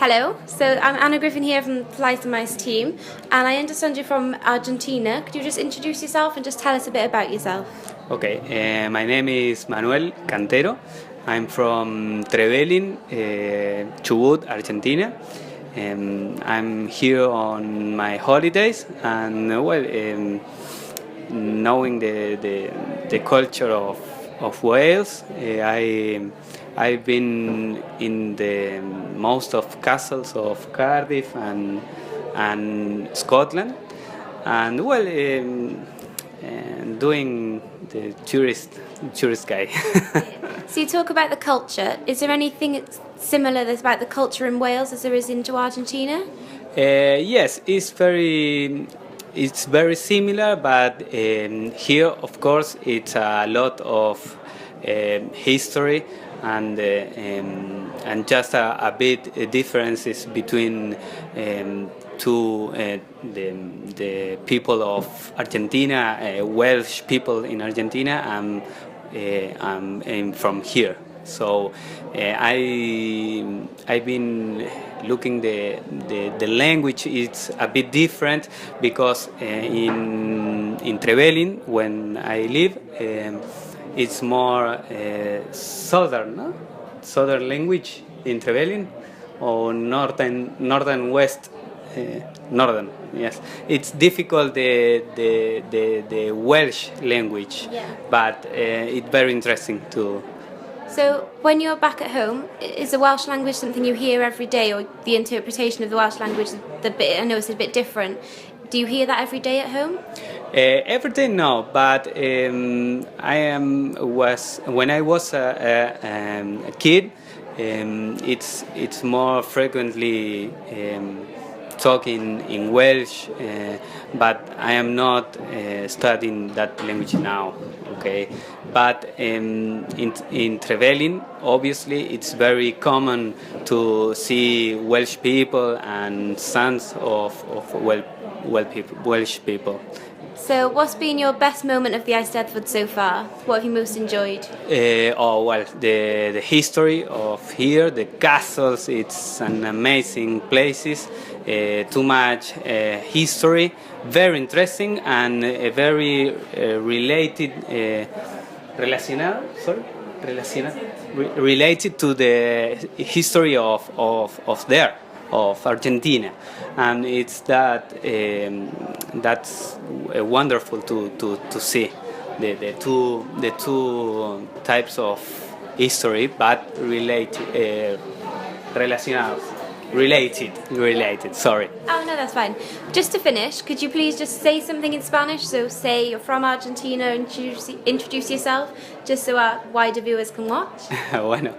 Hello, so I'm Anna Griffin here from the Flies and Mice team, and I understand you're from Argentina. Could you just introduce yourself and just tell us a bit about yourself? Okay, my name is Manuel Cantero. I'm from Trevelin, Chubut, Argentina. I'm here on my holidays and knowing the culture of Wales, I've been in the most of castles of Cardiff and Scotland, and doing the tourist guy. So you talk about the culture. Is there anything similar that's about the culture in Wales as there is into Argentina? Yes, it's very similar, but here, of course, it's a lot of history and just a bit differences between the people of Argentina, Welsh people in Argentina, and from here. So I've been looking the language is a bit different because in Trevelin when I live it's more southern, no? Southern language in Trevelin or northern west. Northern, yes. It's difficult the Welsh language, Yeah. but it's very interesting too. So when you're back at home, is the Welsh language something you hear every day, or the interpretation of the Welsh language, I know it's a bit different. Do you hear that every day at home? Every day, no, but when I was a kid, it's more frequently talking in Welsh, but I am not studying that language now. Okay, but in Trevelin, obviously, it's very common to see Welsh people and sons of Welsh people. So what's been your best moment of the Eisteddfod so far? What have you most enjoyed? The history of here, the castles, it's an amazing places, too much history, very interesting and very related, related to the history of there, of Argentina, and it's that's wonderful to see the two types of history, but related. Sorry. Oh no, that's fine. Just to finish, could you please just say something in Spanish? So say you're from Argentina and introduce yourself, just so our wider viewers can watch. Bueno,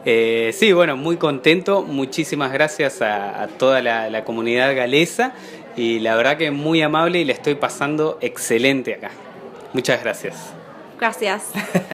sí, muy contento. Muchísimas gracias a toda la comunidad galesa y la verdad que muy amable y le estoy pasando excelente acá. Muchas gracias. Gracias.